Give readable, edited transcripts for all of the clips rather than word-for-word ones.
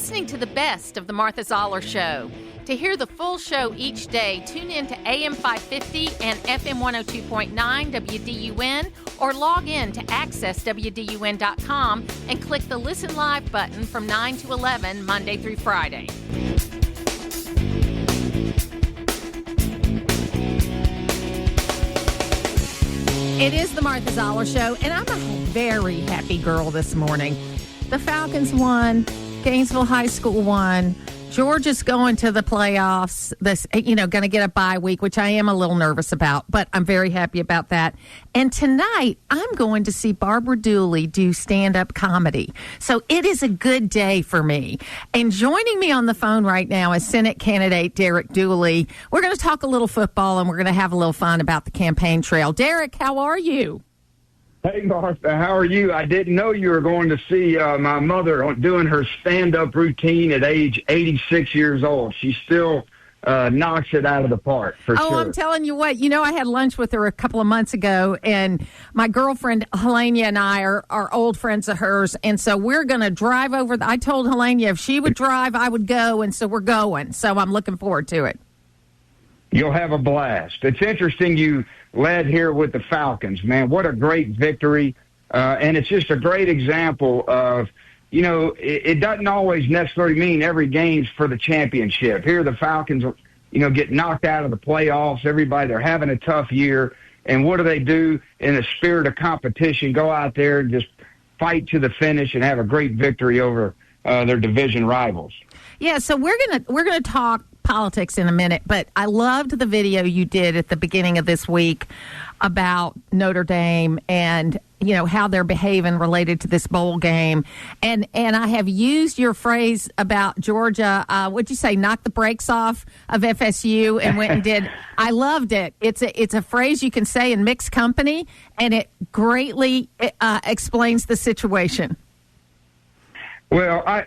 listening to the best of the Martha Zoller Show. To hear the full show each day, tune in to AM 550 and FM 102.9 WDUN or log in to accesswdun.com and click the Listen Live button from 9 to 11, Monday through Friday. It is the Martha Zoller Show, and I'm a very happy girl this morning. The Falcons won. Gainesville High School won. Georgia's going to the playoffs. Going to get a bye week, which I am a little nervous about, but I'm very happy about that. And tonight, I'm going to see Barbara Dooley do stand-up comedy. So it is a good day for me. And joining me on the phone right now is Senate candidate Derek Dooley. We're going to talk a little football, and we're going to have a little fun about the campaign trail. Derek, how are you? Hey, Martha, how are you? I didn't know you were going to see my mother doing her stand-up routine at age 86 years old. She still knocks it out of the park, for sure. Oh, I'm telling you what. I had lunch with her a couple of months ago, and my girlfriend, Helenia, and I are old friends of hers, and so we're going to drive over. I told Helenia if she would drive, I would go, and so we're going. So I'm looking forward to it. You'll have a blast. It's interesting you led here with the Falcons, man. What a great victory. And it's just a great example of, it doesn't always necessarily mean every game's for the championship. Here the Falcons, get knocked out of the playoffs. Everybody, they're having a tough year. And what do? In the spirit of competition, go out there and just fight to the finish and have a great victory over their division rivals. Yeah, so we're gonna talk politics in a minute, but I loved the video you did at the beginning of this week about Notre Dame and how they're behaving related to this bowl game, and I have used your phrase about Georgia. What'd you say? Knock the brakes off of FSU and went and did. I loved it. It's a phrase you can say in mixed company, and it greatly explains the situation. Well, I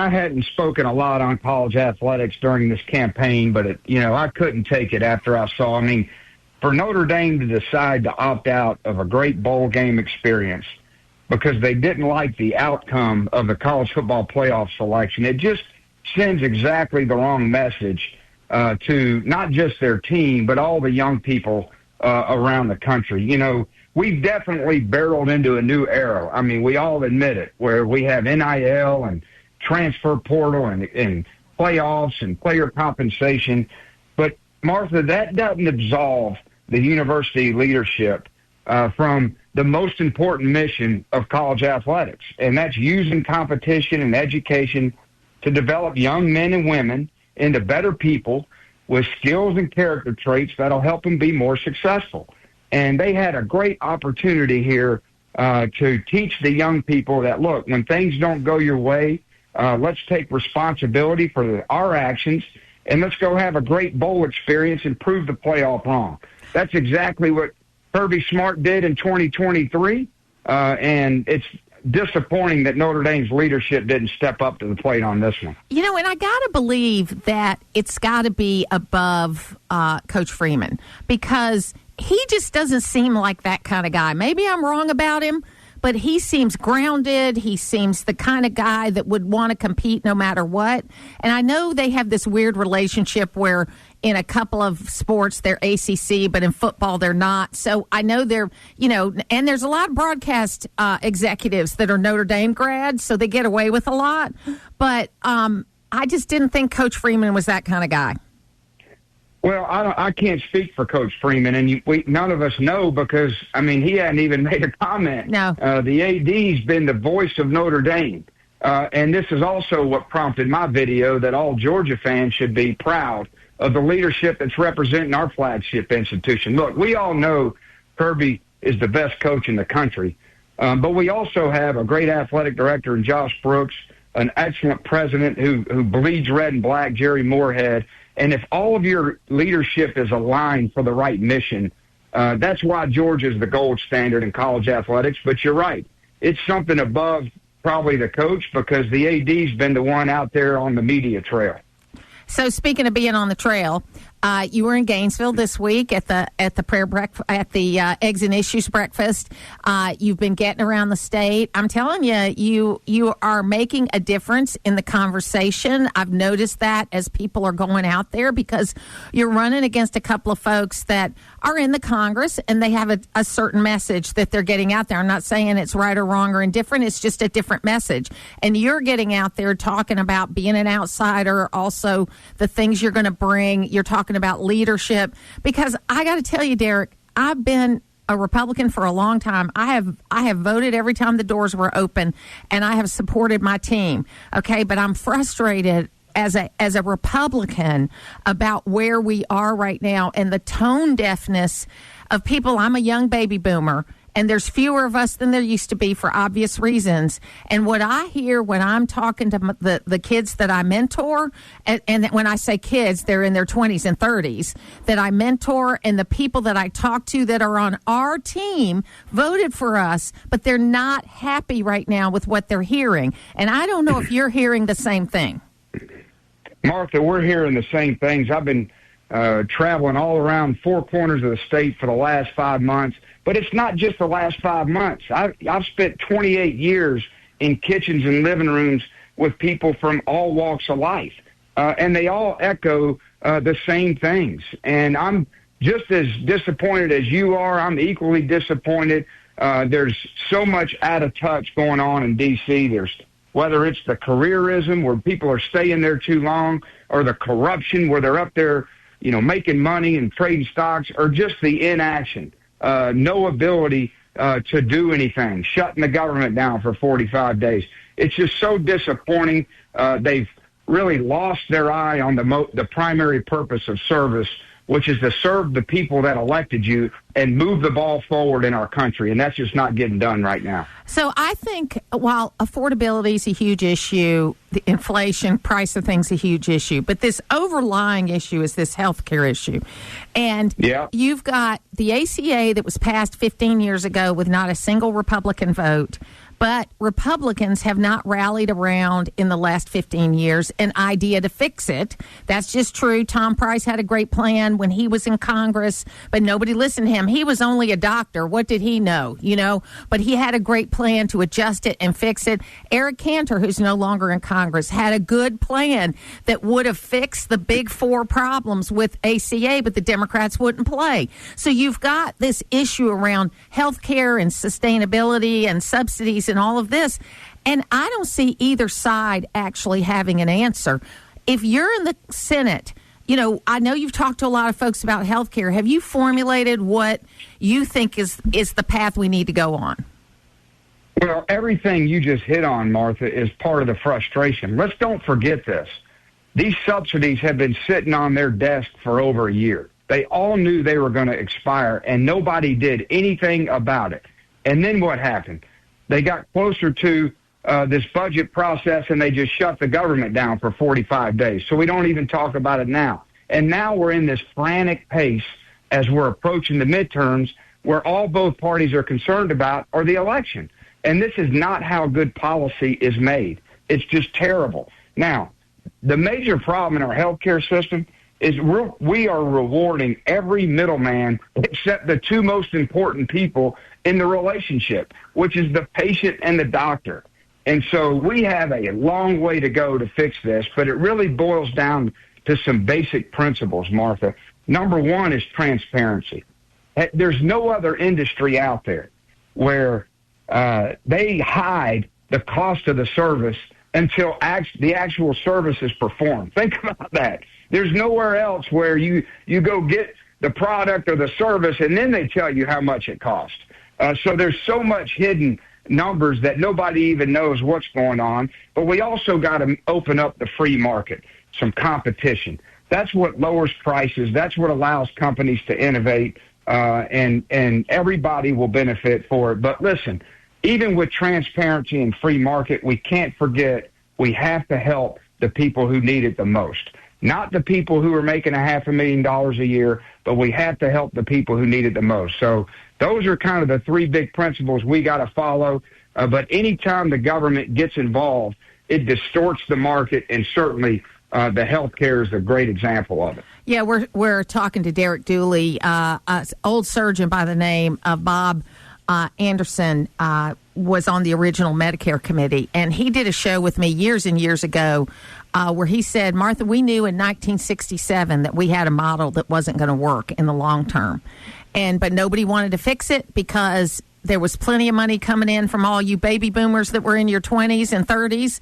hadn't spoken a lot on college athletics during this campaign, but I couldn't take it after I saw. For Notre Dame to decide to opt out of a great bowl game experience because they didn't like the outcome of the college football playoff selection, it just sends exactly the wrong message to not just their team, but all the young people around the country. We've definitely barreled into a new era. We all admit it, where we have NIL and transfer portal and playoffs and player compensation. But, Martha, that doesn't absolve the university leadership from the most important mission of college athletics, and that's using competition and education to develop young men and women into better people with skills and character traits that'll help them be more successful. And they had a great opportunity here to teach the young people that, look, when things don't go your way, let's take responsibility for our actions, and let's go have a great bowl experience and prove the playoff wrong. That's exactly what Kirby Smart did in 2023, and it's disappointing that Notre Dame's leadership didn't step up to the plate on this one. And I got to believe that it's got to be above Coach Freeman, because he just doesn't seem like that kind of guy. Maybe I'm wrong about him, but he seems grounded. He seems the kind of guy that would want to compete no matter what. And I know they have this weird relationship where in a couple of sports they're ACC, but in football they're not. So I know they're, and there's a lot of broadcast executives that are Notre Dame grads, so they get away with a lot. But I just didn't think Coach Freeman was that kind of guy. Well, I can't speak for Coach Freeman, and none of us know because, he hadn't even made a comment. No. The AD's been the voice of Notre Dame, and this is also what prompted my video that all Georgia fans should be proud of the leadership that's representing our flagship institution. Look, we all know Kirby is the best coach in the country, but we also have a great athletic director in Josh Brooks, an excellent president who bleeds red and black, Jerry Moorhead. And if all of your leadership is aligned for the right mission, that's why Georgia is the gold standard in college athletics. But you're right. It's something above probably the coach because the AD's been the one out there on the media trail. So speaking of being on the trail, You were in Gainesville this week at the prayer breakfast, at the Eggs and Issues breakfast. You've been getting around the state. I'm telling you, you are making a difference in the conversation. I've noticed that as people are going out there, because you're running against a couple of folks that are in the Congress and they have a certain message that they're getting out there. I'm not saying it's right or wrong or indifferent. It's just a different message. And you're getting out there talking about being an outsider, also the things you're going to bring. You're talking about leadership, because I got to tell you, Derek, I've been a Republican for a long time. I have voted every time the doors were open, and I have supported my team. Okay, but I'm frustrated as a Republican about where we are right now and the tone deafness of people. I'm a young baby boomer, and there's fewer of us than there used to be for obvious reasons. And what I hear when I'm talking to the kids that I mentor, and when I say kids, they're in their 20s and 30s, that I mentor, and the people that I talk to that are on our team voted for us, but they're not happy right now with what they're hearing. And I don't know if you're hearing the same thing. Martha, we're hearing the same things. I've been traveling all around four corners of the state for the last 5 months. But it's not just the last 5 months. I've spent 28 years in kitchens and living rooms with people from all walks of life, and they all echo the same things. And I'm just as disappointed as you are. I'm equally disappointed. There's so much out of touch going on in D.C. Whether it's the careerism where people are staying there too long, or the corruption where they're up there, making money and trading stocks, or just the inaction. No ability to do anything, shutting the government down for 45 days. It's just so disappointing. They've really lost their eye on the primary purpose of service, which is to serve the people that elected you and move the ball forward in our country. And that's just not getting done right now. So I think while affordability is a huge issue, the inflation, price of things, a huge issue, but this overlying issue is this health care issue. And You've got the ACA that was passed 15 years ago with not a single Republican vote. But Republicans have not rallied around in the last 15 years an idea to fix it. That's just true. Tom Price had a great plan when he was in Congress, but nobody listened to him. He was only a doctor. What did he know? But he had a great plan to adjust it and fix it. Eric Cantor, who's no longer in Congress, had a good plan that would have fixed the big four problems with ACA, but the Democrats wouldn't play. So you've got this issue around health care and sustainability and subsidies and all of this. And I don't see either side actually having an answer. If you're in the Senate, I know you've talked to a lot of folks about health care. Have you formulated what you think is the path we need to go on? Well, everything you just hit on, Martha, is part of the frustration. Let's don't forget this. These subsidies have been sitting on their desk for over a year. They all knew they were going to expire, and nobody did anything about it. And then what happened? They got closer to this budget process, and they just shut the government down for 45 days. So we don't even talk about it now. And now we're in this frantic pace as we're approaching the midterms, where both parties are concerned about are the election. And this is not how good policy is made. It's just terrible. Now, the major problem in our healthcare system is we are rewarding every middleman except the two most important people in the relationship, which is the patient and the doctor. And so we have a long way to go to fix this, but it really boils down to some basic principles, Martha. Number one is transparency. There's no other industry out there where they hide the cost of the service until the actual service is performed. Think about that. There's nowhere else where you go get the product or the service and then they tell you how much it costs. So there's so much hidden numbers that nobody even knows what's going on. But we also got to open up the free market, some competition. That's what lowers prices. That's what allows companies to innovate, and everybody will benefit for it. But listen, even with transparency and free market, we can't forget we have to help the people who need it the most. Not the people who are making $500,000 a year, but we have to help the people who need it the most. So those are kind of the three big principles we got to follow. But anytime the government gets involved, it distorts the market and certainly the health care is a great example of it. Yeah, we're talking to Derek Dooley, an old surgeon by the name of Bob Anderson, was on the original Medicare committee, and he did a show with me years and years ago where he said, Martha, we knew in 1967 that we had a model that wasn't going to work in the long term, but nobody wanted to fix it because there was plenty of money coming in from all you baby boomers that were in your 20s and 30s,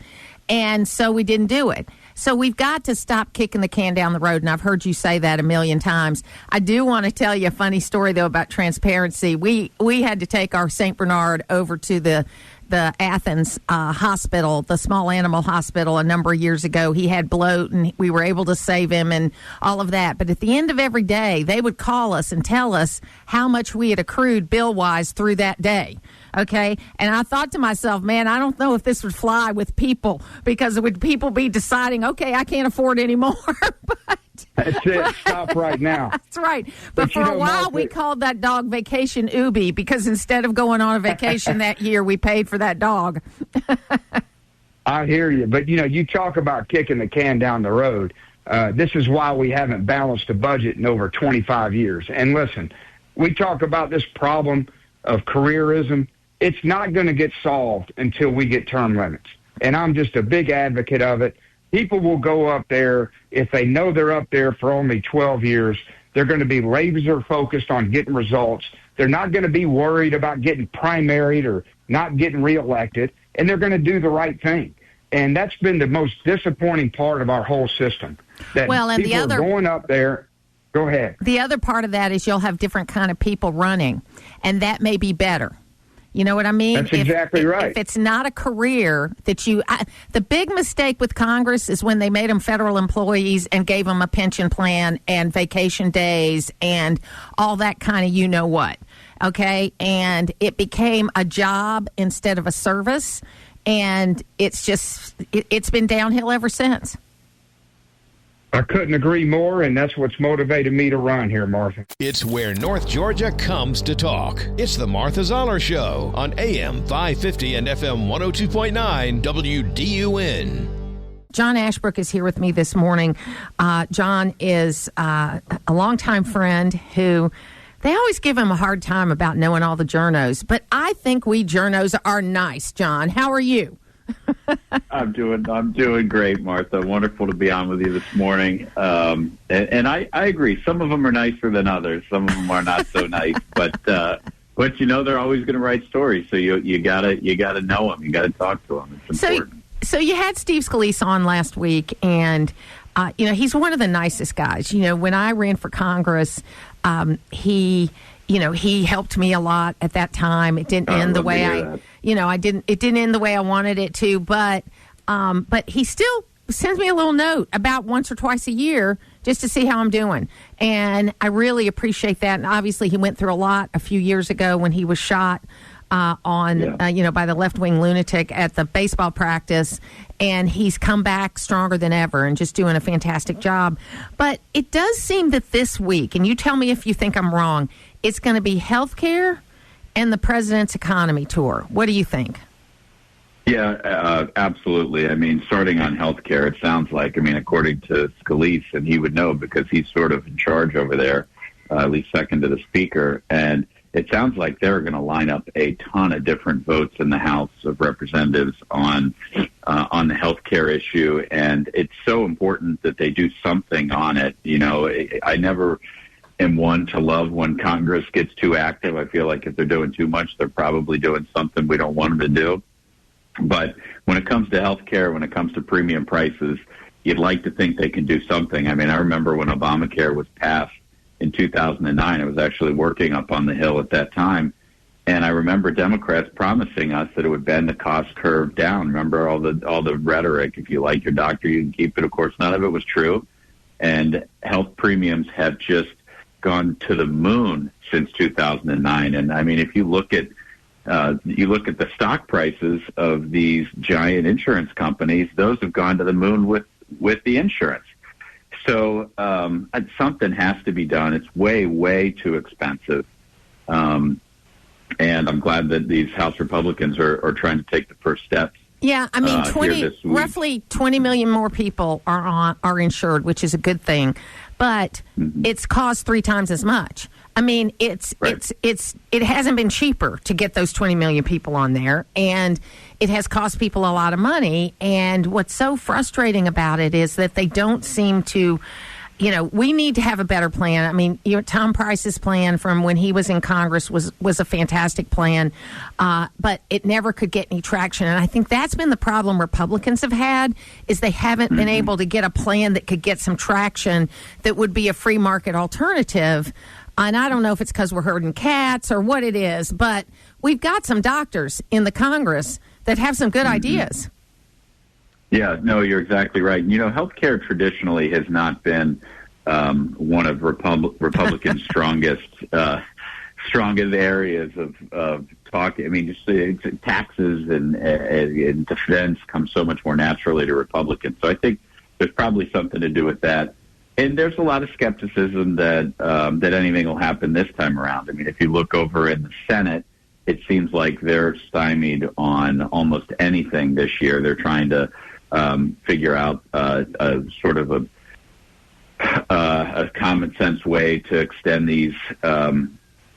and so we didn't do it. So we've got to stop kicking the can down the road, and I've heard you say that a million times. I do want to tell you a funny story, though, about transparency. We had to take our St. Bernard over to the Athens hospital, the small animal hospital, a number of years ago. He had bloat, and we were able to save him and all of that. But at the end of every day, they would call us and tell us how much we had accrued bill-wise through that day. Okay, and I thought to myself, man, I don't know if this would fly with people, because would people be deciding, okay, I can't afford any more? But that's it. Stop right now. That's right. But for a while, we called that dog Vacation Ubi, because instead of going on a vacation that year, we paid for that dog. I hear you. But, you talk about kicking the can down the road. This is why we haven't balanced a budget in over 25 years. And listen, we talk about this problem of careerism. It's not going to get solved until we get term limits. And I'm just a big advocate of it. People will go up there, if they know they're up there for only 12 years, they're going to be laser focused on getting results. They're not going to be worried about getting primaried or not getting reelected, and they're going to do the right thing. And that's been the most disappointing part of our whole system. That people are going up there. Go ahead. The other part of that is you'll have different kind of people running, and that may be better. You know what I mean? That's exactly right. If it's not a career that the big mistake with Congress is when they made them federal employees and gave them a pension plan and vacation days and all that kind of you-know-what, okay? And it became a job instead of a service, and it's been downhill ever since. I couldn't agree more, and that's what's motivated me to run here, Martha. It's where North Georgia comes to talk. It's the Martha Zoller Show on AM 550 and FM 102.9 WDUN. John Ashbrook is here with me this morning. John is a longtime friend who they always give him a hard time about knowing all the journos, but I think we journos are nice. John, how are you? I'm doing great, Martha. Wonderful to be on with you this morning. And I agree. Some of them are nicer than others. Some of them are not so nice. But they're always going to write stories. So you gotta know them. You gotta talk to them. It's important. So you had Steve Scalise on last week, and he's one of the nicest guys. When I ran for Congress, he helped me a lot at that time. It didn't end the way it didn't end the way I wanted it to, but he still sends me a little note about once or twice a year just to see how I'm doing. And I really appreciate that. And obviously he went through a lot a few years ago when he was shot by the left-wing lunatic at the baseball practice, and he's come back stronger than ever and just doing a fantastic job. But it does seem that this week, and you tell me if you think I'm wrong, it's going to be health care and the president's economy tour. What do you think? Yeah, absolutely. I mean, starting on health care, it sounds like, according to Scalise, and he would know because he's sort of in charge over there, at least second to the speaker, and it sounds like they're going to line up a ton of different votes in the House of Representatives on the health care issue, and it's so important that they do something on it. I never am one to love when Congress gets too active. I feel like if they're doing too much, they're probably doing something we don't want them to do. But when it comes to health care, when it comes to premium prices, you'd like to think they can do something. I remember when Obamacare was passed in 2009, I was actually working up on the Hill at that time, and I remember Democrats promising us that it would bend the cost curve down. Remember all the rhetoric, if you like your doctor, you can keep it. Of course, none of it was true, and health premiums have just gone to the moon since 2009. And if you look at the stock prices of these giant insurance companies, those have gone to the moon with the insurance. So something has to be done. It's way, way too expensive. And I'm glad that these House Republicans are trying to take the first steps. Yeah, I mean, roughly 20 million more people are insured, which is a good thing, but it's cost 3 times as much. I mean, it hasn't been cheaper to get those 20 million people on there, and it has cost people a lot of money. And what's so frustrating about it is that they don't seem to, we need to have a better plan. I mean, Tom Price's plan from when he was in Congress was a fantastic plan, but it never could get any traction. And I think that's been the problem Republicans have had, is they haven't been able to get a plan that could get some traction that would be a free market alternative. And I don't know if it's because we're herding cats or what it is, but we've got some doctors in the Congress that have some good ideas. Yeah, no, you're exactly right. Healthcare traditionally has not been one of Republicans' strongest areas of talk. I mean, just taxes and defense come so much more naturally to Republicans. So I think there's probably something to do with that. And there's a lot of skepticism that anything will happen this time around. I mean, if you look over in the Senate, it seems like they're stymied on almost anything this year. They're trying to figure out a sort of a common sense way to extend these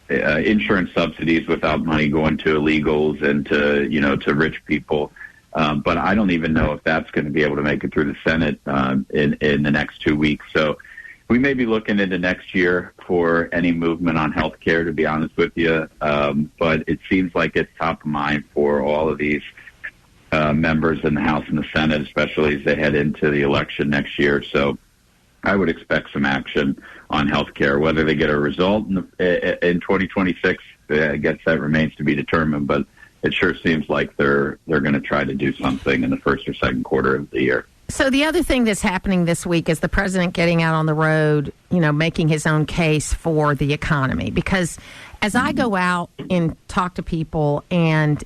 insurance subsidies without money going to illegals and to rich people. But I don't even know if that's going to be able to make it through the Senate in the next 2 weeks. So we may be looking into next year for any movement on health care, to be honest with you. But it seems like it's top of mind for all of these members in the House and the Senate, especially as they head into the election next year. So I would expect some action on health care. Whether they get a result in 2026, I guess that remains to be determined. But it sure seems like they're going to try to do something in the first or second quarter of the year. So the other thing that's happening this week is the president getting out on the road, making his own case for the economy. Because as I go out and talk to people and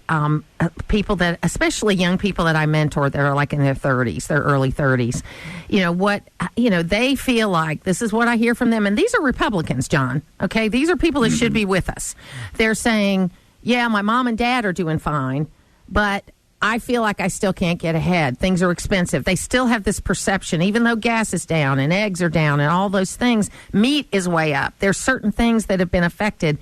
people that, especially young people that I mentor that are like in their 30s, their early 30s, they feel like, this is what I hear from them. And these are Republicans, John. Okay. These are people that should be with us. They're saying, yeah, my mom and dad are doing fine, but I feel like I still can't get ahead. Things are expensive. They still have this perception, even though gas is down and eggs are down and all those things, meat is way up. There's certain things that have been affected.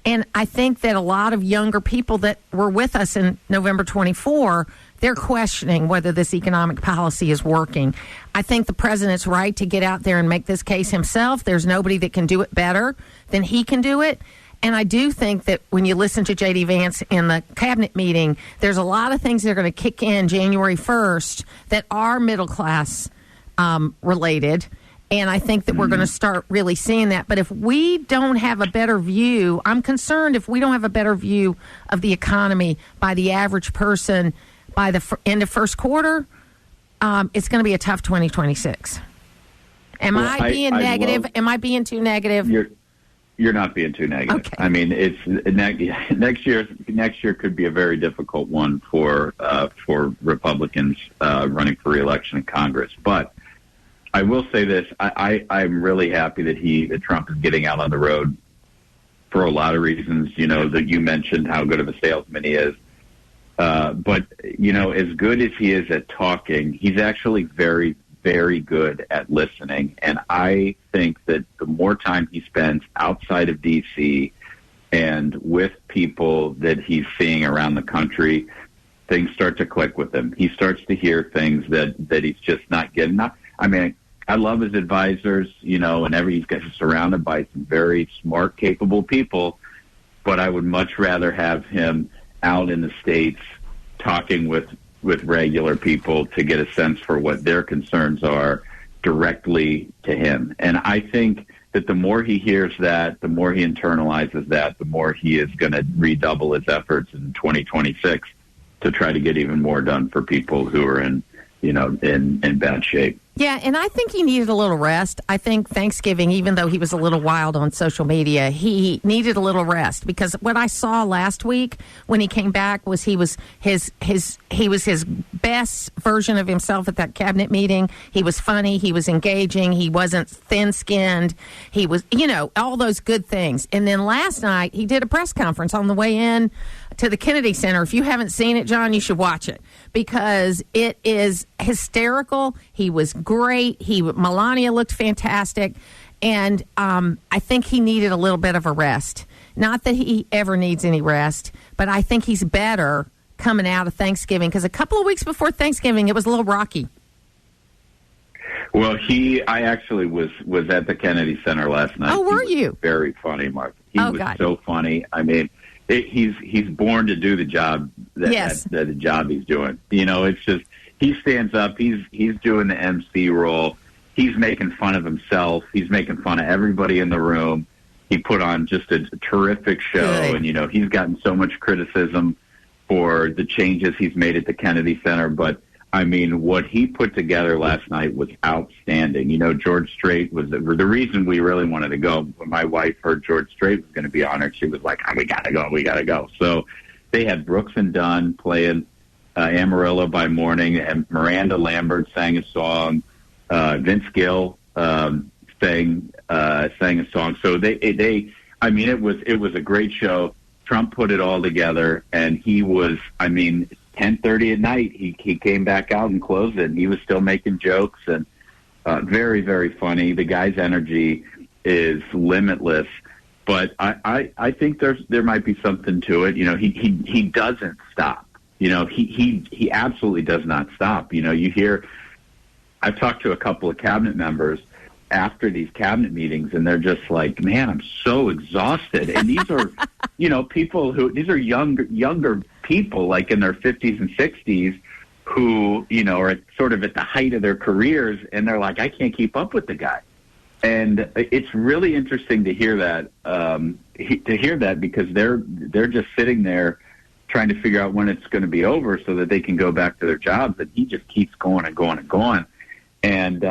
And I think that a lot of younger people that were with us in November 24, they're questioning whether this economic policy is working. I think the president's right to get out there and make this case himself. There's nobody that can do it better than he can do it. And I do think that when you listen to J.D. Vance in the cabinet meeting, there's a lot of things that are going to kick in January 1st that are middle class related. And I think that we're going to start really seeing that. But if we don't have a better view, I'm concerned if we don't have a better view of the economy by the average person by the end of first quarter, it's going to be a tough 2026. Am I being negative? Am I being too negative? You're not being too negative. Okay. I mean, it's next year could be a very difficult one for Republicans running for re-election in Congress. But I will say this: I'm really happy that Trump is getting out on the road for a lot of reasons. That you mentioned how good of a salesman he is. But as good as he is at talking, he's actually very, very good at listening. And I think that the more time he spends outside of D.C. and with people that he's seeing around the country, things start to click with him. He starts to hear things that he's just not getting. I love his advisors, and he's surrounded by some very smart, capable people, but I would much rather have him out in the States talking with regular people to get a sense for what their concerns are directly to him. And I think that the more he hears that, the more he internalizes that, the more he is going to redouble his efforts in 2026 to try to get even more done for people who are in bad shape. Yeah, and I think he needed a little rest. I think Thanksgiving, even though he was a little wild on social media, he needed a little rest, because what I saw last week when he came back was he was his best version of himself at that cabinet meeting. He was funny, he was engaging, he wasn't thin-skinned, he was, all those good things. And then last night he did a press conference on the way in to the Kennedy Center. If you haven't seen it, John, you should watch it because it is hysterical. He was great. Melania looked fantastic. And I think he needed a little bit of a rest. Not that he ever needs any rest, but I think he's better coming out of Thanksgiving because a couple of weeks before Thanksgiving, it was a little rocky. Well, I actually was at the Kennedy Center last night. Oh, were you? Very funny, Mark. He was so funny. I mean, he's born to do the job. The job he's doing. You know, it's just he stands up. He's doing the MC role. He's making fun of himself. He's making fun of everybody in the room. He put on just a terrific show, Good. and he's gotten so much criticism for the changes he's made at the Kennedy Center, but. I mean, what he put together last night was outstanding. George Strait was the reason we really wanted to go. When my wife heard George Strait was going to be honored, she was like, we got to go. So they had Brooks and Dunn playing Amarillo by Morning, and Miranda Lambert sang a song. Vince Gill sang a song. So it was a great show. Trump put it all together, and he was, 10:30 at night, he came back out and closed it. And he was still making jokes and very, very funny. The guy's energy is limitless, but I think there might be something to it. He doesn't stop. He absolutely does not stop. You hear. I've talked to a couple of cabinet members after these cabinet meetings, and they're just like, man, I'm so exhausted. And these are, these are younger people, like in their 50s and 60s, who, are sort of at the height of their careers, and they're like, I can't keep up with the guy. And it's really interesting to hear that, because they're just sitting there trying to figure out when it's going to be over so that they can go back to their jobs, and he just keeps going and going and going. And,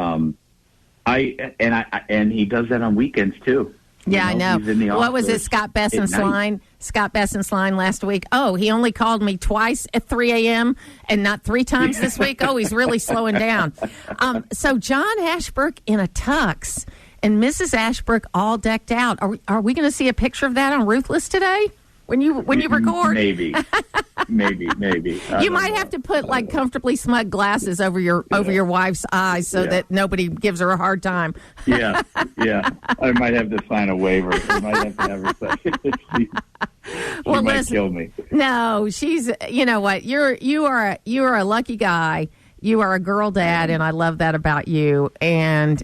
he does that on weekends too. Yeah, I know. He's in the what office was it, Scott Bessen's line? Scott Bessen's line last week. Oh, he only called me twice at 3 a.m. and not 3 times this week. Oh, he's really slowing down. So John Ashbrook in a tux and Mrs. Ashbrook all decked out. Are we going to see a picture of that on Ruthless today? When you record? Maybe. You might have to put like comfortably smug glasses over your wife's eyes so that nobody gives her a hard time. Yeah. I might have to sign a waiver. I might have to have her say she might kill me. No, she's. You know what? You are a lucky guy. You are a girl dad, and I love that about you. And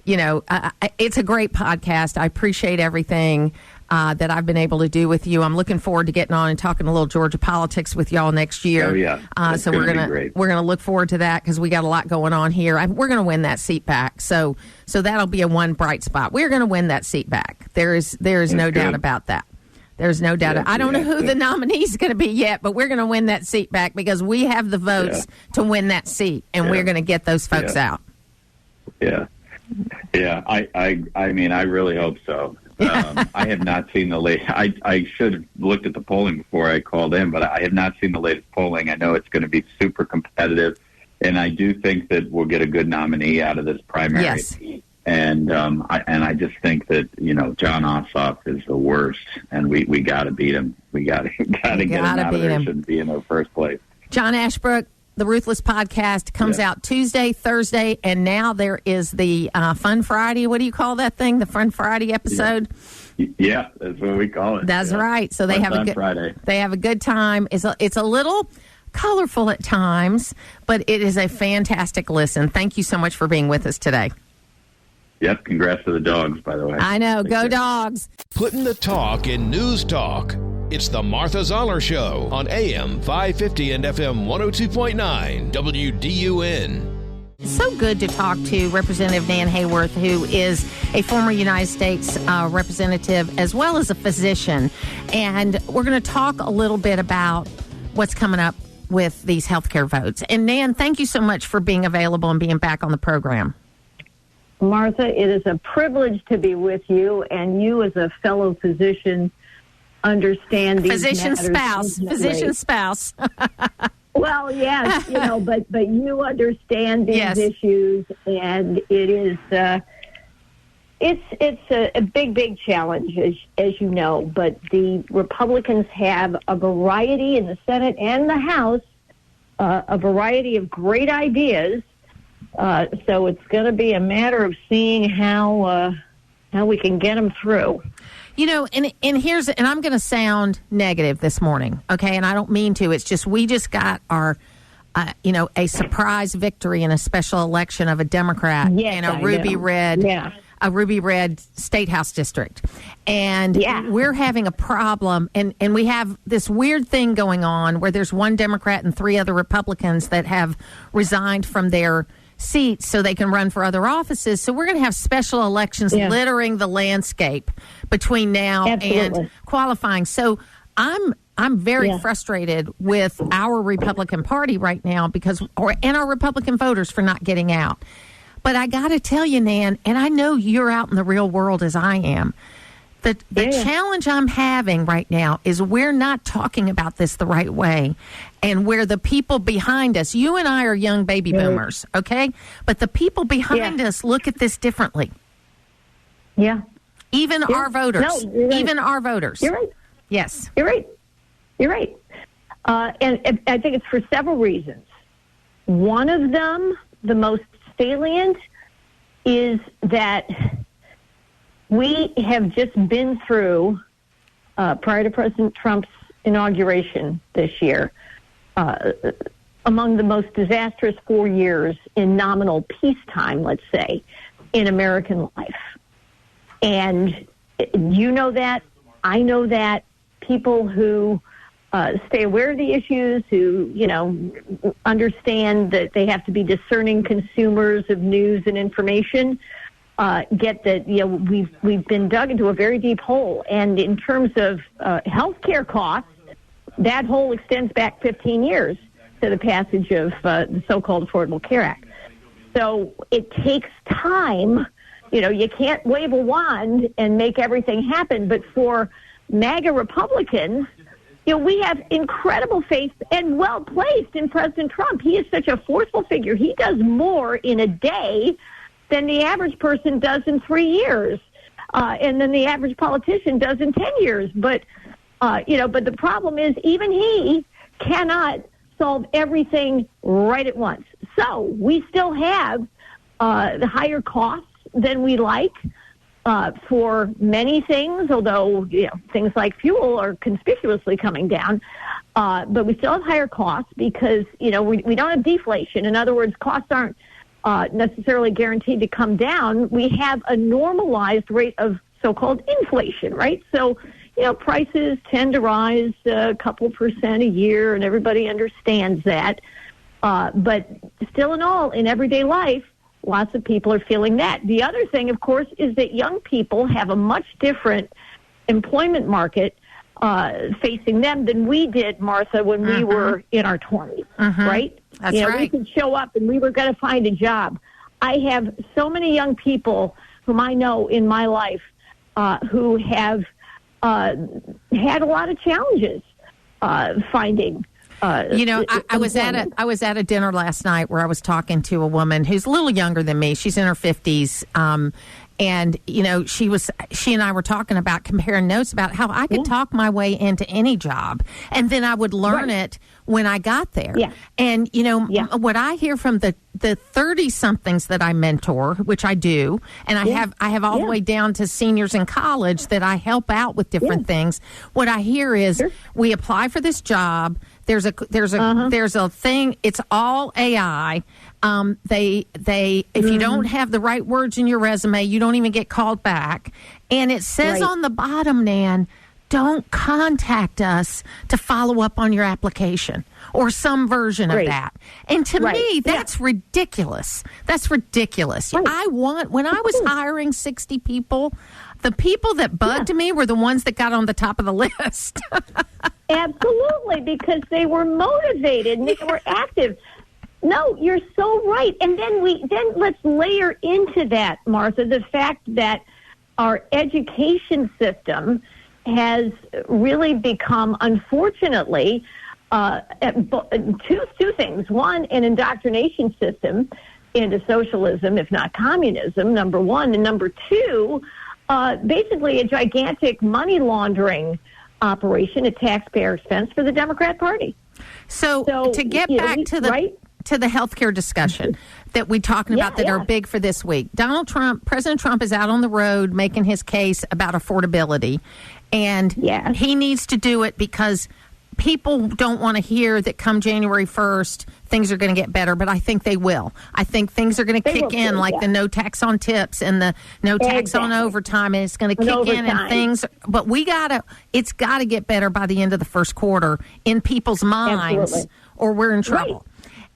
it's a great podcast. I appreciate everything that I've been able to do with you. I'm looking forward to getting on and talking a little Georgia politics with y'all next year. Oh yeah, so we're gonna look forward to that because we got a lot going on here. We're gonna win that seat back. So that'll be a one bright spot. We're gonna win that seat back. There is no doubt about that. There's no doubt. I don't know who the nominee is going to be yet, but we're going to win that seat back because we have the votes to win that seat, and we're going to get those folks out. Yeah. I mean, I really hope so. I have not seen the latest. I should have looked at the polling before I called in, but I have not seen the latest polling. I know it's going to be super competitive, and I do think that we'll get a good nominee out of this primary. Yes. And I just think that John Ossoff is the worst, and we got to beat him. We got to get him out of there. Shouldn't be in the first place. John Ashbrook. The Ruthless podcast comes out Tuesday, Thursday, and now there is the Fun Friday. What do you call that thing? The Fun Friday episode? Yeah, that's what we call it. That's right. So they have a good Friday. They have a good time. It's a little colorful at times, but it is a fantastic listen. Thank you so much for being with us today. Yep, congrats to the dogs, by the way. I know. Go Dogs. Putting the talk in news talk. It's the Martha Zoller Show on AM 550 and FM 102.9 WDUN. It's so good to talk to Representative Nan Hayworth, who is a former United States representative as well as a physician. And we're going to talk a little bit about what's coming up with these healthcare votes. And Nan, thank you so much for being available and being back on the program. Martha, it is a privilege to be with you, and you as a fellow physician understand these physician matters. spouse. Well, yes, but you understand these issues, and it is It's a big challenge, as you know, but the Republicans have a variety in the Senate and the House, a variety of great ideas. So it's going to be a matter of seeing how we can get them through. You know, and I'm going to sound negative this morning, okay? And I don't mean to. It's just we just got our, a surprise victory in a special election of a Democrat in a ruby red state house district. And we're having a problem, and we have this weird thing going on where there's one Democrat and 3 other Republicans that have resigned from their seats so they can run for other offices. So we're going to have special elections littering the landscape between now and qualifying. So I'm very frustrated with our Republican Party right now and our Republican voters for not getting out. But I got to tell you, Nan, and I know you're out in the real world as I am, the challenge I'm having right now is we're not talking about this the right way. And where the people behind us, you and I are young baby boomers, okay? But the people behind us look at this differently. Yeah. Even our voters. No, you're right. Even our voters. You're right. Yes. You're right. You're right. And I think it's for several reasons. One of them, the most salient, is that we have just been through, prior to President Trump's inauguration this year, among the most disastrous 4 years in nominal peacetime, let's say, in American life. And you know that, I know that, people who stay aware of the issues, who, understand that they have to be discerning consumers of news and information, get that, we've been dug into a very deep hole. And in terms of healthcare costs, that hole extends back 15 years to the passage of the so-called Affordable Care Act. So it takes time. You can't wave a wand and make everything happen. But for MAGA Republicans, we have incredible faith and well-placed in President Trump. He is such a forceful figure. He does more in a day than the average person does in 3 years, and then the average politician does in 10 years. But but the problem is even he cannot solve everything right at once. So we still have the higher costs than we like for many things, although things like fuel are conspicuously coming down. But we still have higher costs because, we don't have deflation. In other words, costs aren't necessarily guaranteed to come down. We have a normalized rate of so-called inflation, right? So, prices tend to rise a couple percent a year, and everybody understands that. But still in all, in everyday life, lots of people are feeling that. The other thing, of course, is that young people have a much different employment market facing them than we did, Martha, when we were in our 20s, right? That's right. We could show up and we were going to find a job. I have so many young people whom I know in my life who have had a lot of challenges finding. I was at a dinner last night where I was talking to a woman who's a little younger than me. She's in her 50s. And, she and I were talking about comparing notes about how I could talk my way into any job. And then I would learn it when I got there. Yeah. And, what I hear from the 30-somethings that I mentor, which I do, and I have all the way down to seniors in college that I help out with different things. What I hear is we apply for this job. There's a thing. It's all AI. If you don't have the right words in your resume, you don't even get called back. And it says on the bottom, Nan, don't contact us to follow up on your application or some version of that. And to me, that's ridiculous. That's ridiculous. When I was hiring 60 people, the people that bugged me were the ones that got on the top of the list. Absolutely, because they were motivated and they were active. No, you're so right. And then let's layer into that, Martha, the fact that our education system has really become, unfortunately, two things. One, an indoctrination system into socialism, if not communism, number one. And number two, basically a gigantic money laundering operation at taxpayer expense for the Democrat Party. So to get back to the healthcare discussion that we're talking about that are big for this week, President Trump is out on the road making his case about affordability, and he needs to do it because people don't want to hear that come January 1st, things are going to get better, but I think they will. I think things are going to kick in, like the no tax on tips and the no tax on overtime, and it's going to kick in and things. But it's got to get better by the end of the first quarter in people's minds, or we're in trouble. Right.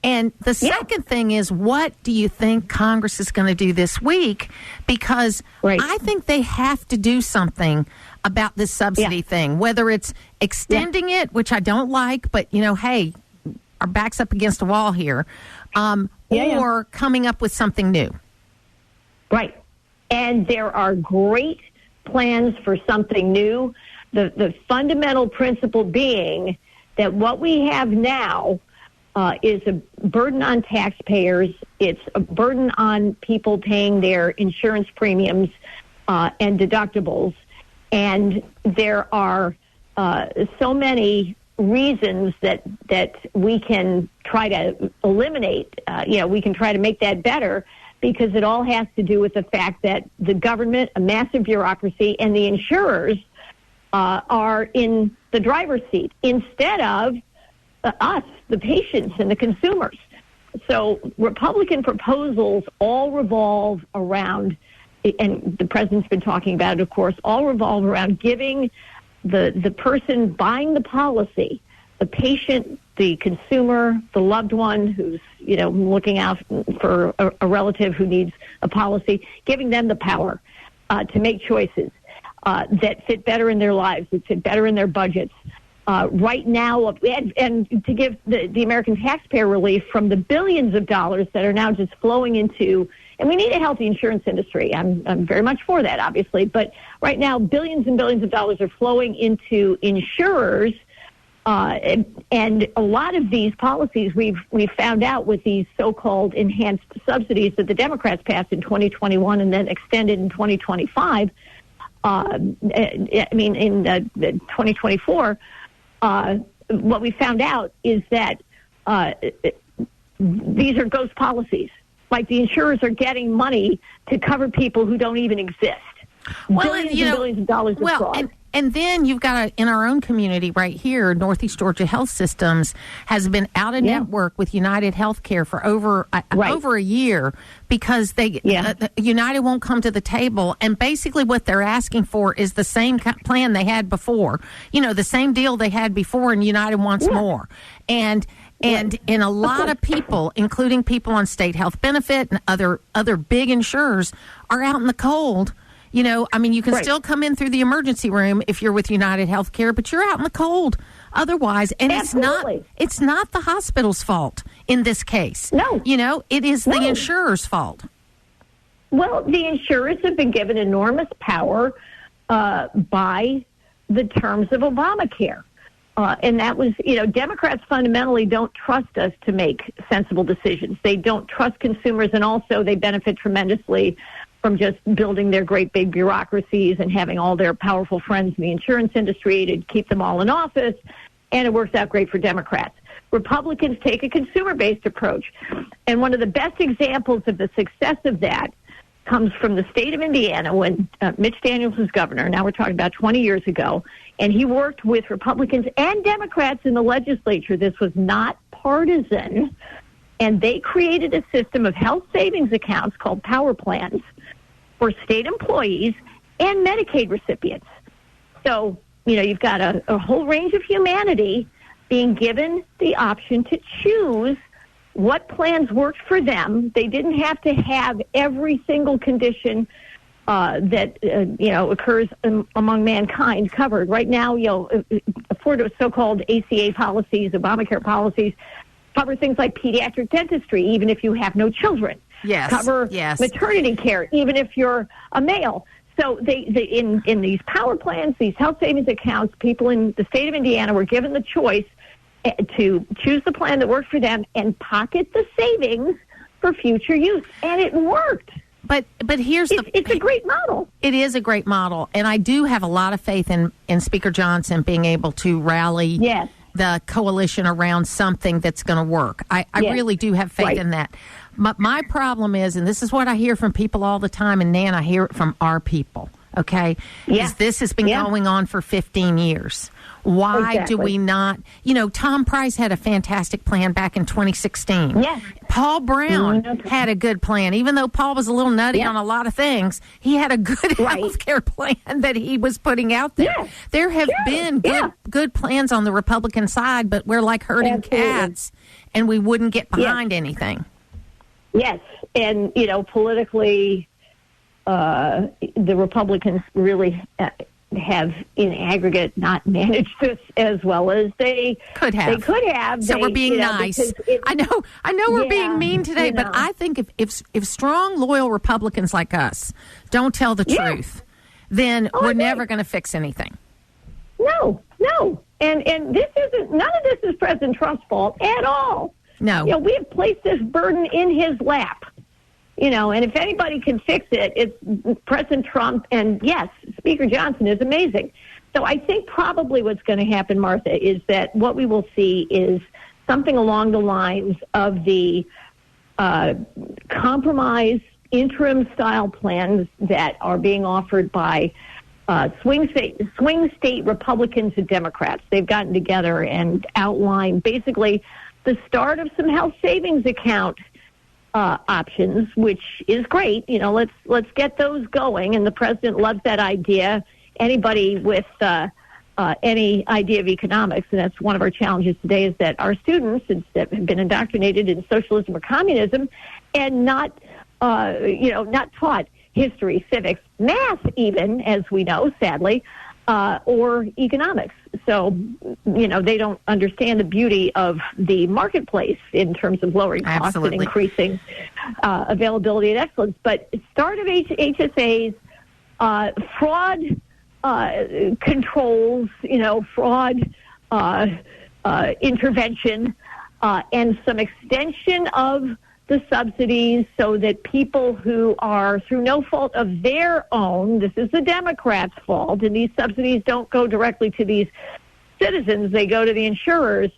And the second thing is, what do you think Congress is going to do this week? Because I think they have to do something about this subsidy thing, whether it's extending it, which I don't like, but, hey, our back's up against a wall here, or coming up with something new. Right. And there are great plans for something new. The fundamental principle being that what we have now is a burden on taxpayers. It's a burden on people paying their insurance premiums and deductibles. And there are so many reasons that we can try to eliminate, we can try to make that better, because it all has to do with the fact that the government, a massive bureaucracy, and the insurers are in the driver's seat instead of us, the patients and the consumers. So Republican proposals all revolve around, and the president's been talking about it, of course, all revolve around giving the person buying the policy, the patient, the consumer, the loved one who's, looking out for a relative who needs a policy, giving them the power to make choices that fit better in their lives, that fit better in their budgets. Right now, and to give the American taxpayer relief from the billions of dollars that are now just flowing into, and we need a healthy insurance industry. I'm very much for that, obviously, but right now billions and billions of dollars are flowing into insurers, and a lot of these policies we've found out with these so-called enhanced subsidies that the Democrats passed in 2021 and then extended in 2025. In 2024. What we found out is that these are ghost policies. Like the insurers are getting money to cover people who don't even exist. Billions of dollars of fraud. And then you've got in our own community right here, Northeast Georgia Health Systems has been out of network with United Healthcare for over a year because United won't come to the table. And basically what they're asking for is the same plan they had before. The same deal they had before, and United wants more. And a lot of people, including people on state health benefit and other big insurers, are out in the cold. You can still come in through the emergency room if you're with United Healthcare, but you're out in the cold otherwise. And it's not the hospital's fault in this case. No. It is the insurer's fault. Well, the insurers have been given enormous power by the terms of Obamacare. And that was, Democrats fundamentally don't trust us to make sensible decisions. They don't trust consumers, and also they benefit tremendously from just building their great big bureaucracies and having all their powerful friends in the insurance industry to keep them all in office, and it works out great for Democrats. Republicans take a consumer-based approach, and one of the best examples of the success of that comes from the state of Indiana when Mitch Daniels was governor. Now we're talking about 20 years ago, and he worked with Republicans and Democrats in the legislature. This was not partisan, and they created a system of health savings accounts called power plans for state employees and Medicaid recipients. So, you've got a whole range of humanity being given the option to choose what plans worked for them. They didn't have to have every single condition that occurs among mankind covered. Right now, afford so-called ACA policies, Obamacare policies, cover things like pediatric dentistry, even if you have no children. Yes. Cover maternity care, even if you're a male. So they in these power plans, these health savings accounts, people in the state of Indiana were given the choice to choose the plan that worked for them and pocket the savings for future use, and it worked. But here's it's a great model. It is a great model, and I do have a lot of faith in Speaker Johnson being able to rally the coalition around something that's going to work. I really do have faith in that. But my problem is, and this is what I hear from people all the time, and Nan, I hear it from our people, okay, is this has been going on for 15 years. Why do we not? Tom Price had a fantastic plan back in 2016. Yes. Paul Brown had a good plan. Even though Paul was a little nutty on a lot of things, he had a good health care plan that he was putting out there. Yes. There have been good plans on the Republican side, but we're like herding cats, and we wouldn't get behind anything. Yes. And, politically, the Republicans really have in aggregate not managed this as well as they could have. So we're being nice. I know we're being mean today, but I think if strong, loyal Republicans like us don't tell the truth, then we're never going to fix anything. No. And none of this is President Trump's fault at all. No. We have placed this burden in his lap. And if anybody can fix it, it's President Trump. And yes, Speaker Johnson is amazing. So I think probably what's going to happen, Martha, is that what we will see is something along the lines of the compromise interim style plans that are being offered by swing state Republicans and Democrats. They've gotten together and outlined basically the start of some health savings account options, which is great. Let's get those going. And the president loves that idea. Anybody with any idea of economics, and that's one of our challenges today, is that our students that have been indoctrinated in socialism or communism and not taught history, civics, math, even, as we know, sadly, or economics. So, they don't understand the beauty of the marketplace in terms of lowering costs and increasing availability and excellence. But start of HSAs, fraud controls, fraud intervention, and some extension of the subsidies so that people who are, through no fault of their own, this is the Democrats' fault, and these subsidies don't go directly to these citizens, they go to the insurers,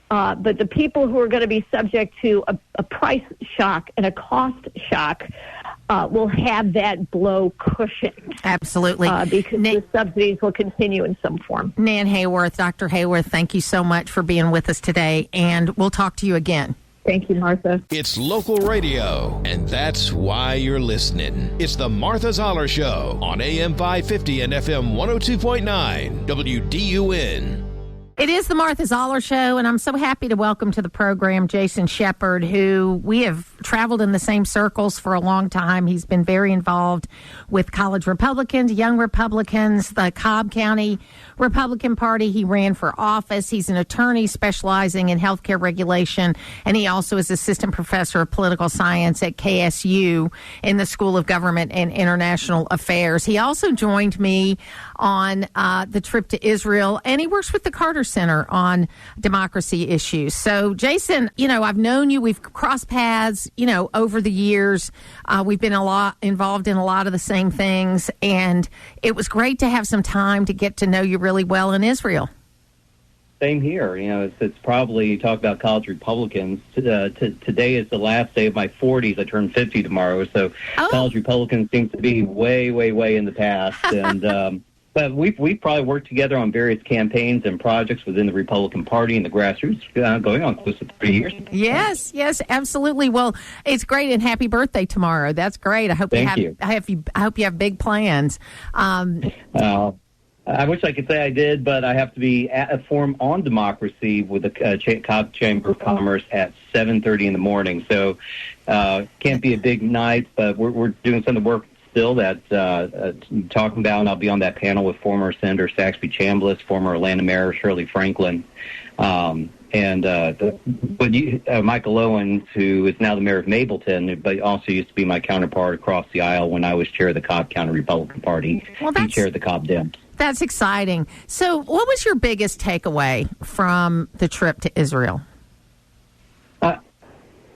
but the people who are going to be subject to a price shock and a cost shock will have that blow cushioned. Absolutely. Because the subsidies will continue in some form. Nan Hayworth, Dr. Hayworth, thank you so much for being with us today, and we'll talk to you again. Thank you, Martha. It's local radio, and that's why you're listening. It's the Martha Zoller Show on AM 550 and FM 102.9 WDUN. It is the Martha Zoller Show, and I'm so happy to welcome to the program Jason Shepard, who we have traveled in the same circles for a long time. He's been very involved with college Republicans, young Republicans, the Cobb County Republican Party. He ran for office. He's an attorney specializing in healthcare regulation, and he also is assistant professor of political science at KSU in the School of Government and International Affairs. He also joined me on the trip to Israel, and he works with the Carter Center on democracy issues. So, Jason, I've known you. We've crossed paths, over the years. We've been involved in a lot of the same things, and it was great to have some time to get to know you really well in Israel. Same here. It's probably, talk about college Republicans. Today is the last day of my 40s. I turn 50 tomorrow, so college Republicans seem to be way, way, way in the past. And but we've probably worked together on various campaigns and projects within the Republican Party and the grassroots going on close to 3 years. Yes, absolutely. Well, it's great, and happy birthday tomorrow. That's great. I hope I hope you have big plans. I wish I could say I did, but I have to be at a forum on democracy with the Cobb Chamber of Commerce at 7:30 in the morning. So can't be a big night, but we're doing some of the work still that talking about, and I'll be on that panel with former Senator Saxby Chambliss, former Atlanta Mayor Shirley Franklin, and Michael Owens, who is now the mayor of Mableton, but also used to be my counterpart across the aisle when I was chair of the Cobb County Republican Party. He chaired the Cobb Dems. That's exciting. So what was your biggest takeaway from the trip to Israel?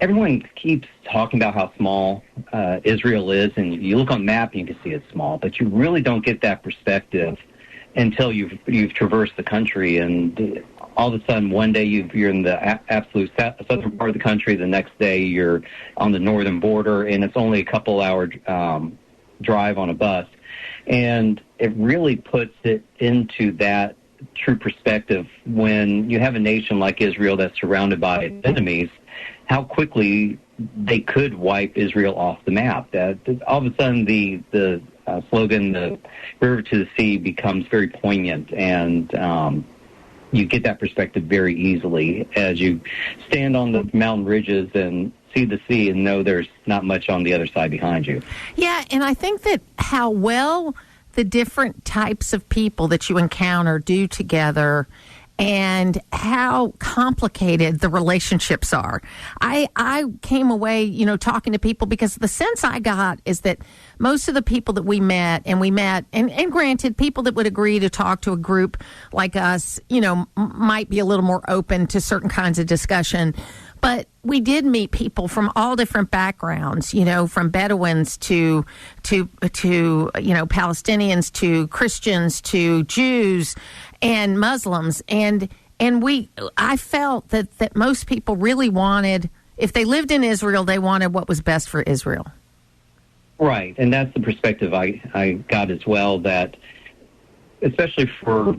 everyone keeps talking about how small Israel is, and you look on the map and you can see it's small, but you really don't get that perspective until you've traversed the country, and all of a sudden one day you're in the absolute southern part of the country, the next day you're on the northern border, and it's only a couple-hour drive on a bus. And it really puts it into that true perspective when you have a nation like Israel that's surrounded by its enemies, how quickly they could wipe Israel off the map. That all of a sudden the slogan, the river to the sea, becomes very poignant, and you get that perspective very easily as you stand on the mountain ridges and see the sea and know there's not much on the other side behind you. Yeah, and I think that how well the different types of people that you encounter do together and how complicated the relationships are. I came away, talking to people, because the sense I got is that most of the people that we met, and granted, people that would agree to talk to a group like us, might be a little more open to certain kinds of discussion. But we did meet people from all different backgrounds, from Bedouins to Palestinians to Christians to Jews and Muslims. And I felt that most people really wanted, if they lived in Israel, they wanted what was best for Israel. Right. And that's the perspective I got as well, that especially for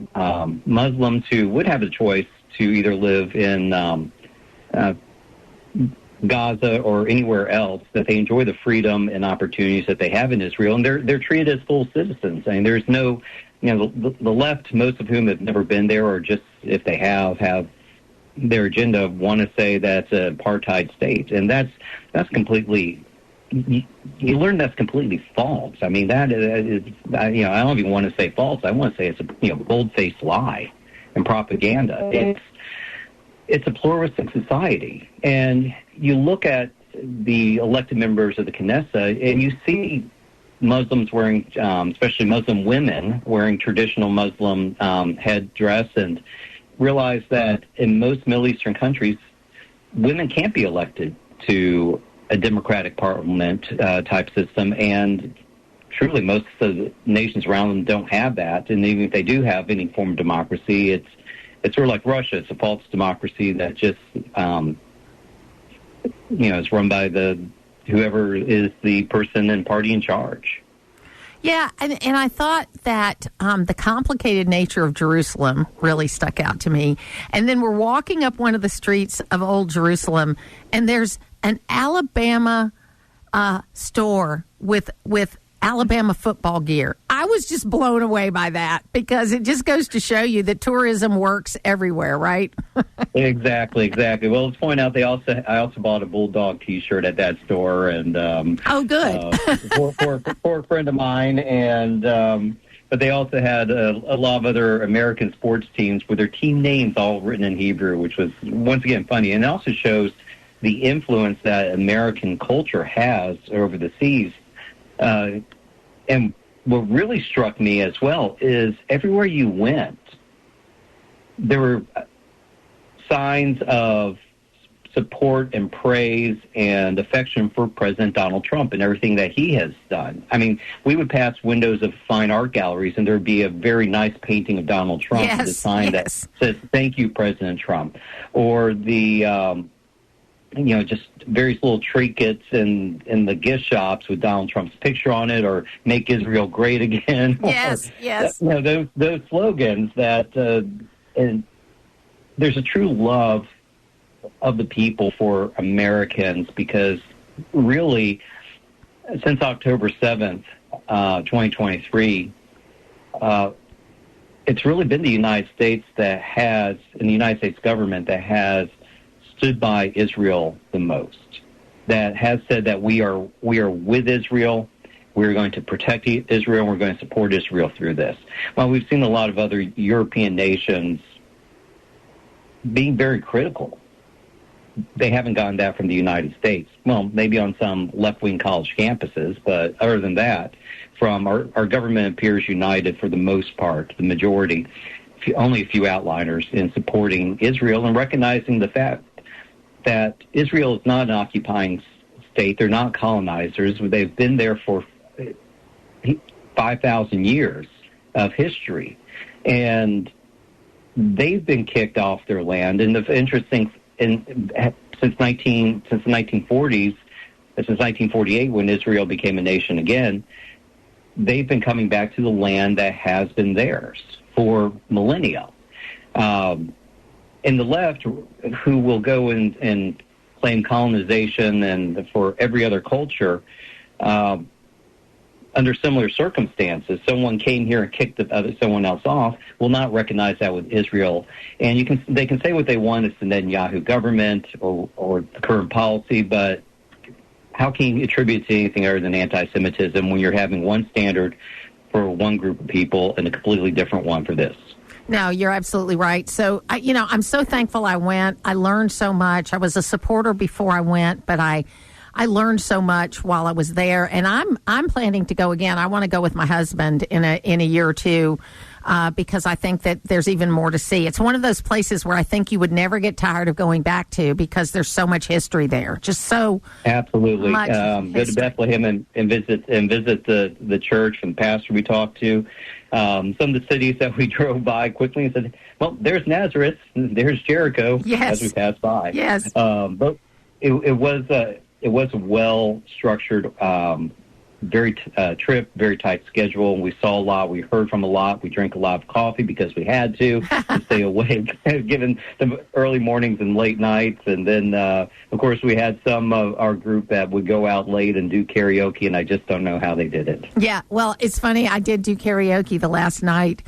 Muslims who would have a choice to either live in Gaza or anywhere else, that they enjoy the freedom and opportunities that they have in Israel, and they're treated as full citizens. I mean, there's no, the left, most of whom have never been there, or just if they have their agenda, want to say that's an apartheid state, and that's completely. You learn that's completely false. I mean, that is, I don't even want to say false. I want to say it's a bold-faced lie and propaganda. It's a pluralistic society, and you look at the elected members of the Knesset, and you see Muslims wearing, especially Muslim women, wearing traditional Muslim headdress, and realize that in most Middle Eastern countries, women can't be elected to a democratic parliament type system, and truly most of the nations around them don't have that. And even if they do have any form of democracy, it's sort of like Russia. It's a false democracy that just, is run by whoever is the person and party in charge. Yeah, and I thought that the complicated nature of Jerusalem really stuck out to me. And then we're walking up one of the streets of Old Jerusalem, and there's an Alabama store with Alabama football gear. I was just blown away by that, because it just goes to show you that tourism works everywhere, right? Exactly. Well, let's point out I also bought a Bulldog T-shirt at that store, and oh, good. For a friend of mine, and but they also had a lot of other American sports teams with their team names all written in Hebrew, which was once again funny, and it also shows the influence that American culture has over the seas. And what really struck me as well is everywhere you went, there were signs of support and praise and affection for President Donald Trump and everything that he has done. I mean, we would pass windows of fine art galleries, and there would be a very nice painting of Donald Trump with a sign that says, "Thank you, President Trump," or the just various little trinkets in the gift shops with Donald Trump's picture on it, or "Make Israel Great Again." Yes. Those slogans that, and there's a true love of the people for Americans, because really, since October 7th, 2023, it's really been the United States and the United States government that has stood by Israel the most, that has said that we are with Israel, we're going to protect Israel, and we're going to support Israel through this. Well, we've seen a lot of other European nations being very critical. They haven't gotten that from the United States. Well, maybe on some left-wing college campuses, but other than that, from our government appears united for the most part, the majority, only a few outliners, in supporting Israel and recognizing the fact that Israel is not an occupying state. They're not colonizers. They've been there for 5,000 years of history, and they've been kicked off their land. And the interesting, since the 1940s, since 1948, when Israel became a nation again, they've been coming back to the land that has been theirs for millennia. And the left, who will go and claim colonization and for every other culture, under similar circumstances, someone came here and kicked someone else off, will not recognize that with Israel. And they can say what they want, it's the Netanyahu government or the current policy, but how can you attribute to anything other than anti-Semitism when you're having one standard for one group of people and a completely different one for this? No, you're absolutely right. So, I'm so thankful I went. I learned so much. I was a supporter before I went, but I learned so much while I was there, and I'm planning to go again. I want to go with my husband in a year or two because I think that there's even more to see. It's one of those places where I think you would never get tired of going back to because there's so much history there. Just so absolutely much go to Bethlehem and visit the church and the pastor we talked to. Some of the cities that we drove by quickly and said, "Well, there's Nazareth, there's Jericho," yes, as we passed by. Yes, but it was a well-structured, very tight schedule. And we saw a lot. We heard from a lot. We drank a lot of coffee because we had to stay awake, given the early mornings and late nights. And then, of course, we had some of our group that would go out late and do karaoke, and I just don't know how they did it. Yeah, well, it's funny. I did do karaoke the last night.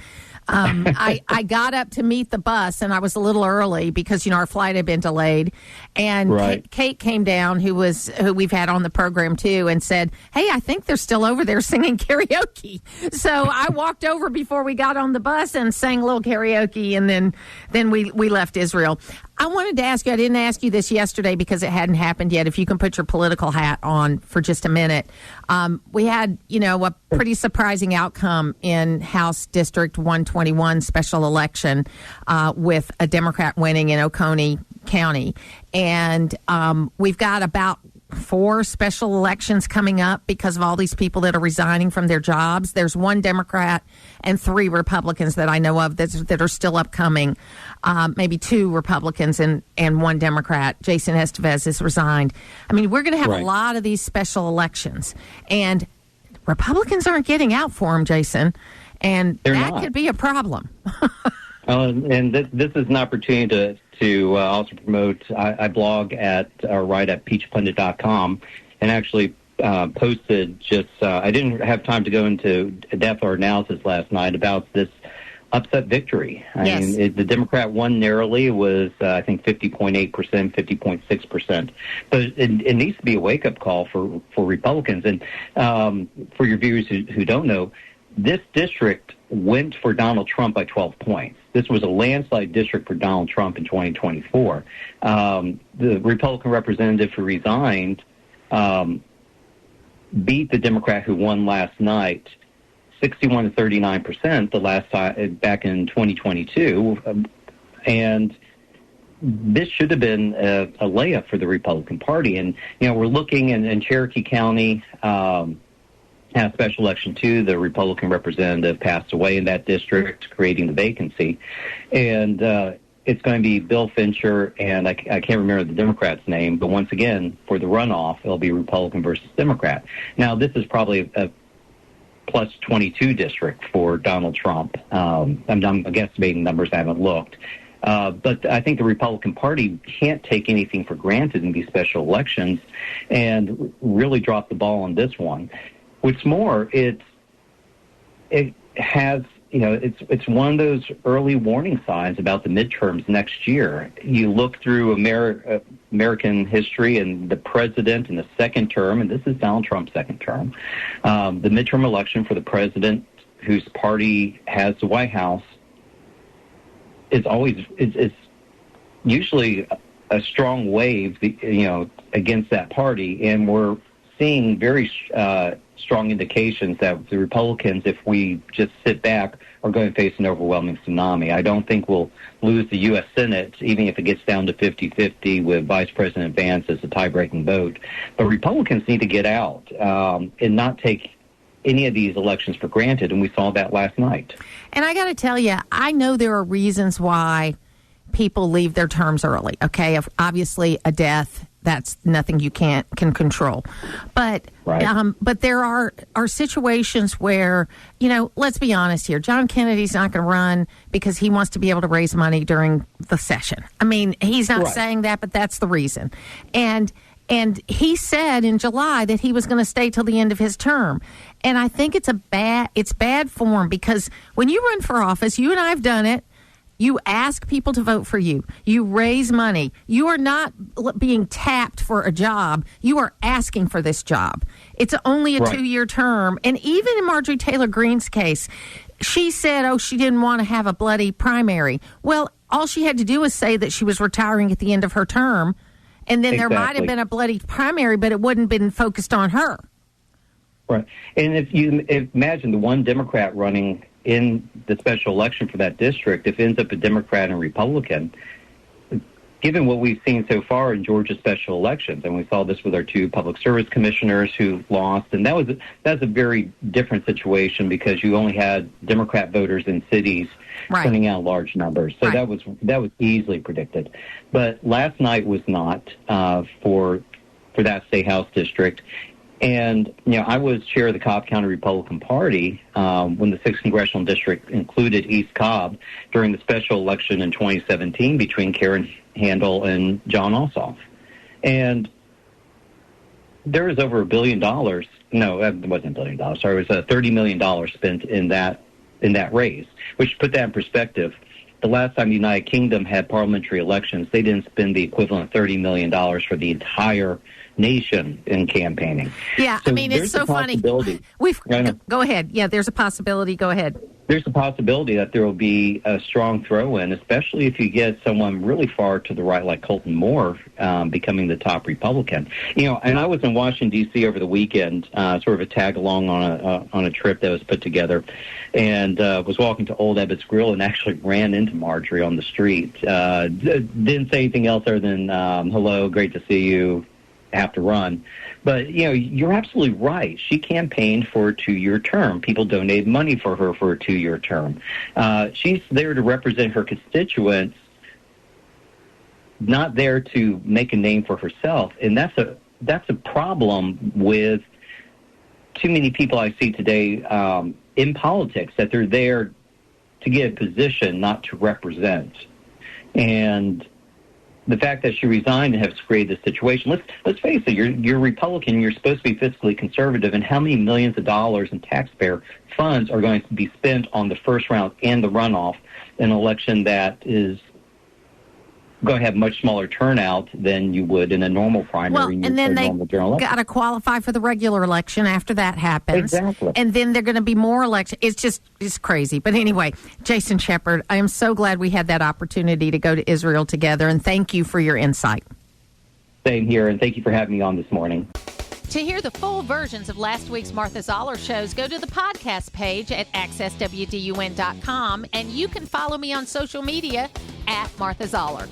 I got up to meet the bus, and I was a little early because, our flight had been delayed. And right. Kate came down, who we've had on the program, too, and said, "Hey, I think they're still over there singing karaoke." So I walked over before we got on the bus and sang a little karaoke, and then we left Israel. I wanted to ask you, I didn't ask you this yesterday because it hadn't happened yet, if you can put your political hat on for just a minute. We had, a pretty surprising outcome in House District 121 special election with a Democrat winning in Oconee County. And we've got about 4 special elections coming up because of all these people that are resigning from their jobs. There's 1 Democrat and 3 Republicans that I know of that are still upcoming. Maybe 2 Republicans and 1 Democrat. Jason Estevez has resigned. I mean, we're going to have right. a lot of these special elections, and Republicans aren't getting out for them, Jason, and They're that not. could be a problem. And this is an opportunity to also promote. I blog write at peachpundit.com, and actually posted I didn't have time to go into depth or analysis last night about this upset victory. I mean, the Democrat won narrowly. It was, I think, 50.8%, 50.6%. But it needs to be a wake-up call for Republicans. And for your viewers who don't know, this district went for Donald Trump by 12 points. This was a landslide district for Donald Trump in 2024. The Republican representative who resigned beat the Democrat who won last night 61 to 39% the last time back in 2022. And this should have been a layup for the Republican Party. And, we're looking in Cherokee County, had a special election too. The Republican representative passed away in that district, creating the vacancy. And it's going to be Bill Fincher, and I can't remember the Democrat's name, but once again, for the runoff, it'll be Republican versus Democrat. Now, this is probably a plus 22 district for Donald Trump. I'm guesstimating numbers, I haven't looked. But I think the Republican Party can't take anything for granted in these special elections and really drop the ball on this one. What's more, it's one of those early warning signs about the midterms next year. You look through American history and the president in the second term, and this is Donald Trump's second term, the midterm election for the president whose party has the White House is usually a strong wave, against that party, and we're seeing very strong indications that the Republicans, if we just sit back, are going to face an overwhelming tsunami. I don't think we'll lose the U.S. Senate, even if it gets down to 50-50 with Vice President Vance as a tie-breaking vote. But Republicans need to get out and not take any of these elections for granted, and we saw that last night. And I got to tell you, I know there are reasons why people leave their terms early. Okay, obviously a death, that's nothing you can control. But right. But there are situations where, let's be honest here. John Kennedy's not going to run because he wants to be able to raise money during the session. I mean, he's not saying that, but that's the reason. And he said in July that he was going to stay till the end of his term. And I think it's bad form, because when you run for office, you and I have done it. You ask people to vote for you. You raise money. You are not being tapped for a job. You are asking for this job. It's only a 2-year term. And even in Marjorie Taylor Greene's case, she said, she didn't want to have a bloody primary. Well, all she had to do was say that she was retiring at the end of her term. And then there might have been a bloody primary, but it wouldn't have been focused on her. Right. And if you imagine the one Democrat running in the special election for that district, if it ends up a Democrat and Republican, given what we've seen so far in Georgia special elections, and we saw this with our 2 public service commissioners who lost, and that's a very different situation because you only had Democrat voters in cities turning out large numbers. So that was easily predicted. But last night was not for that state house district. And, I was chair of the Cobb County Republican Party when the 6th Congressional District included East Cobb during the special election in 2017 between Karen Handel and John Ossoff. And there was over $1 billion. No, it wasn't $1 billion. Sorry, it was $30 million spent in that race, which, to put that in perspective, the last time the United Kingdom had parliamentary elections, they didn't spend the equivalent of $30 million for the entire nation in campaigning. Yeah, so it's so funny. Go ahead. Yeah, there's a possibility. Go ahead. There's a possibility that there will be a strong throw-in, especially if you get someone really far to the right, like Colton Moore, becoming the top Republican. And I was in Washington, D.C. over the weekend, sort of a tag-along on a trip that was put together, and was walking to Old Ebbitt's Grill and actually ran into Marjorie on the street. Didn't say anything else other than, hello, great to see you, have to run. But, you're absolutely right. She campaigned for a 2-year term. People donated money for her for a 2-year term. She's there to represent her constituents, not there to make a name for herself. And that's a problem with too many people I see today in politics, that they're there to get a position, not to represent. And the fact that she resigned and has created this situation. Let's face it, you're Republican, you're supposed to be fiscally conservative, and how many millions of dollars in taxpayer funds are going to be spent on the first round and the runoff in an election that is going to have much smaller turnout than you would in a normal primary. Well, and then they got to qualify for the regular election after that happens. Exactly. And then they're going to be more elections. It's crazy. But anyway, Jason Shepard, I am so glad we had that opportunity to go to Israel together, and thank you for your insight. Same here, and thank you for having me on this morning. To hear the full versions of last week's Martha Zoller shows, go to the podcast page at accesswdun.com, and you can follow me on social media at Martha Zoller.